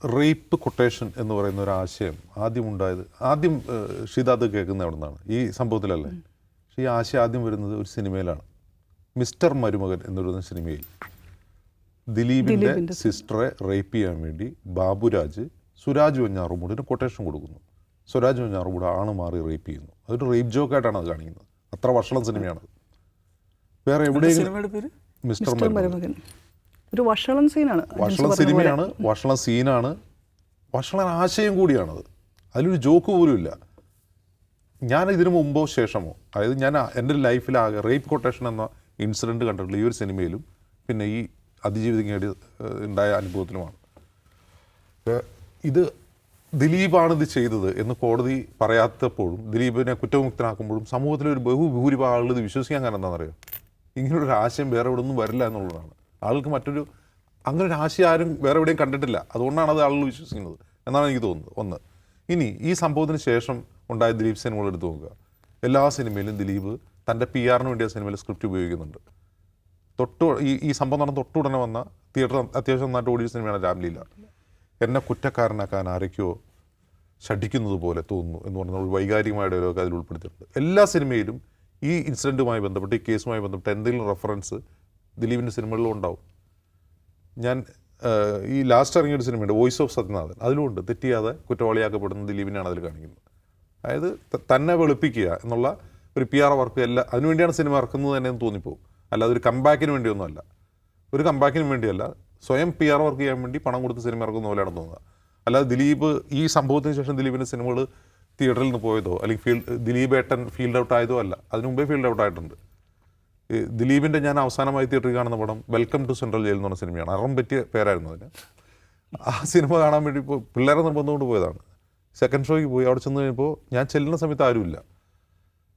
Rape quotation എന്ന് പറയുന്ന ഒരു ആശയം ആദ്യം ഷിത അത് കേൾക്കുന്ന അവിടെ നിന്നാണ് ഈ സംഭവത്തിലല്ലേ. പക്ഷേ ഈ ആശയം ആദ്യം വരുന്നത് ഒരു സിനിമയിലാണ്. മിസ്റ്റർ മരുമകൻ എന്നൊരു സിനിമയിൽ ദിലീപിൻ്റെ സിസ്റ്ററെ റേപ്പ് ചെയ്യാൻ വേണ്ടി ബാബുരാജ് സുരാജ് വെഞ്ഞാറുമൂടിന് കൊട്ടേഷൻ കൊടുക്കുന്നു. സുരാജ് വെഞ്ഞാറുമൂട് ആണ് മാറി റേപ്പ് ചെയ്യുന്നു. അതൊരു റേപ്പ് ജോക്കായിട്ടാണ് അത് കാണിക്കുന്നത്. അത്ര വഷളം സിനിമയാണത്. വേറെ എവിടെയെങ്കിലും മിസ്റ്റർ മരുമകൻ ഒരു വഷളം സീനാണ്. വഷളം സിനിമയാണ്, വഷളം സീനാണ്, വഷളൻ ആശയം കൂടിയാണത്. അതിലൊരു ജോക്ക് പോലും ഇല്ല. ഞാൻ ഇതിനു മുമ്പോ ശേഷമോ, അതായത് ഞാൻ എൻ്റെ ലൈഫിലാകെ റേപ്പ് കൊട്ടേഷൻ എന്ന ഇൻസിഡൻറ്റ് കണ്ടിട്ടുള്ള ഈ ഒരു സിനിമയിലും പിന്നെ ഈ അതിജീവിതയ്ക്ക് ഉണ്ടായ അനുഭവത്തിലുമാണ്. ഇത് ദിലീപാണ് ഇത് ചെയ്തത് എന്ന് കോടതി പറയാത്തപ്പോഴും ദിലീപിനെ കുറ്റമുക്തനാക്കുമ്പോഴും സമൂഹത്തിലൊരു ബഹുഭൂരിഭാഗം ആളുകൾ ഇത് വിശ്വസിക്കാൻ കാരണം എന്താണെന്നറിയോ? ഇങ്ങനൊരു ആശയം വേറെ എവിടെ ഒന്നും വരില്ല എന്നുള്ളതാണ്. ആൾക്ക് അങ്ങനെ ഒരു ആശയം ആരും വേറെ എവിടെയും കണ്ടിട്ടില്ല. അതുകൊണ്ടാണ് അത് ആളുകൾ വിശ്വസിക്കുന്നത് എന്നാണ് എനിക്ക് തോന്നുന്നത്. ഒന്ന്, ഇനി ഈ സംഭവത്തിന് ശേഷം ഉണ്ടായ ദിലീപ് സിനിമകൾ എടുത്ത് നോക്കുക. എല്ലാ സിനിമയിലും ദിലീപ് തൻ്റെ PR വേണ്ടി ആ സിനിമയിൽ സ്ക്രിപ്റ്റ് ഉപയോഗിക്കുന്നുണ്ട്. ഈ സംഭവം നടന്ന തൊട്ടുടനെ വന്ന തിയേറ്റർ അത്യാവശ്യം നന്നായിട്ട് ഓടിയ സിനിമയാണ് രാംലീല. എന്നെ കുറ്റക്കാരനാക്കാൻ ആരൊക്കെയോ ഷഡിക്കുന്നത് പോലെ തോന്നുന്നു എന്ന് പറഞ്ഞ വൈകാരികമായ ഡയലോഗ് അതിൽ ഉൾപ്പെടുത്തിയിട്ടുണ്ട്. എല്ലാ സിനിമയിലും ഈ ഇൻസിഡൻറ്റുമായി ബന്ധപ്പെട്ട്, ഈ കേസുമായി ബന്ധപ്പെട്ട് എന്തെങ്കിലും റെഫറൻസ് ദിലീപിൻ്റെ സിനിമകളിലും ഉണ്ടാവും. ഞാൻ ഈ ലാസ്റ്റ് ഇറങ്ങിയൊരു സിനിമയുണ്ട്, വോയിസ് ഓഫ് സത്യനാഥൻ, അതിലുമുണ്ട് തെറ്റിയാതെ കുറ്റവാളിയാക്കപ്പെടുന്ന ദിലീപിനെയാണ് അതിൽ കാണിക്കുന്നത്. അതായത് തന്നെ വെളുപ്പിക്കുക എന്നുള്ള ഒരു PR വർക്ക് അതിനുവേണ്ടിയാണ് സിനിമ ഇറക്കുന്നത് തന്നെ തോന്നിപ്പോവും. അല്ലാതെ ഒരു കംബാക്കിന് വേണ്ടിയൊന്നുമല്ല. ഒരു കംബാക്കിന് വേണ്ടിയല്ല, സ്വയം PR വർക്ക് ചെയ്യാൻ വേണ്ടി പണം കൊടുത്ത് സിനിമ ഇറക്കുന്ന പോലെയാണ് തോന്നുക. അല്ലാതെ ദിലീപ് ഈ സംഭവത്തിന് ശേഷം ദിലീപിൻ്റെ സിനിമകൾ തിയേറ്ററിൽ നിന്ന് പോയതോ അല്ലെങ്കിൽ ദിലീപ് ഏട്ടൻ ഫീൽഡ് ഔട്ട് ആയതോ അല്ല. അതിനു മുമ്പേ ഫീൽഡ് ഔട്ട് ആയിട്ടുണ്ട്. ദിലീപിൻ്റെ ഞാൻ അവസാനമായി തിയേറ്ററിൽ കാണുന്ന പടം വെൽക്കം ടു സെൻട്രൽ ജയിൽ എന്ന് പറഞ്ഞ സിനിമയാണ്. അറം പറ്റിയ പേരായിരുന്നു അതിന്. ആ സിനിമ കാണാൻ വേണ്ടി ഇപ്പോൾ പിള്ളേരെ നിർബന്ധം കൊണ്ട് പോയതാണ്. സെക്കൻഡ് ഷോയ്ക്ക് പോയി. അവിടെ ചെന്ന് കഴിഞ്ഞപ്പോൾ ഞാൻ ചെല്ലുന്ന സമയത്ത് ആരുമില്ല.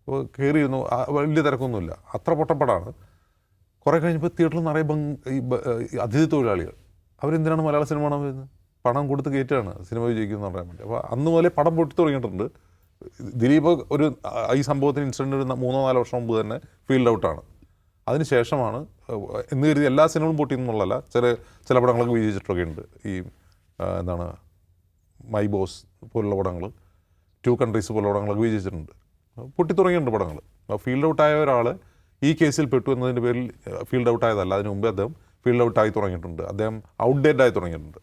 അപ്പോൾ കയറിയിരുന്നു, വലിയ തിരക്കൊന്നുമില്ല, അത്ര പൊട്ടപ്പടാണ്. കുറേ കഴിഞ്ഞപ്പോൾ തിയേറ്ററിൽ നിറയെ അതിഥി തൊഴിലാളികൾ. അവരെന്തിനാണ് മലയാള സിനിമ കാണാൻ വരുന്നത്? പണം കൊടുത്ത് കയറ്റാണ് സിനിമ വിജയിക്കുമെന്ന് പറയാൻ വേണ്ടി. അപ്പോൾ അന്ന് മുതലേ പടം പൊട്ടി തുടങ്ങിയിട്ടുണ്ട്. ദിലീപ് ഈ സംഭവത്തിന് ഇൻസിഡൻറ്റ് ഒരു 3-4 വർഷം മുമ്പ് തന്നെ ഫീൽഡ് ഔട്ടാണ്. അതിന് ശേഷമാണ് എന്ന് കരുതി എല്ലാ സിനിമകളും പൊട്ടിയെന്നുള്ളതല്ല, ചില പടങ്ങളൊക്കെ വിജയിച്ചിട്ടൊക്കെ ഉണ്ട്. ഈ എന്താണ് മൈ ബോസ് പോലുള്ള പടങ്ങൾ, 2 കൺട്രീസ് പോലുള്ള പടങ്ങളൊക്കെ വിജയിച്ചിട്ടുണ്ട്. പൊട്ടി തുടങ്ങിയിട്ടുണ്ട് പടങ്ങൾ. ഫീൽഡ് ഔട്ടായ ഒരാൾ ഈ കേസിൽ പെട്ടു എന്നതിൻ്റെ പേരിൽ ഫീൽഡ് ഔട്ടായതല്ല. അതിന് മുമ്പേ അദ്ദേഹം ഫീൽഡ് ഔട്ടായി തുടങ്ങിയിട്ടുണ്ട്. അദ്ദേഹം ഔട്ട്ഡേറ്റ് ആയി തുടങ്ങിയിട്ടുണ്ട്.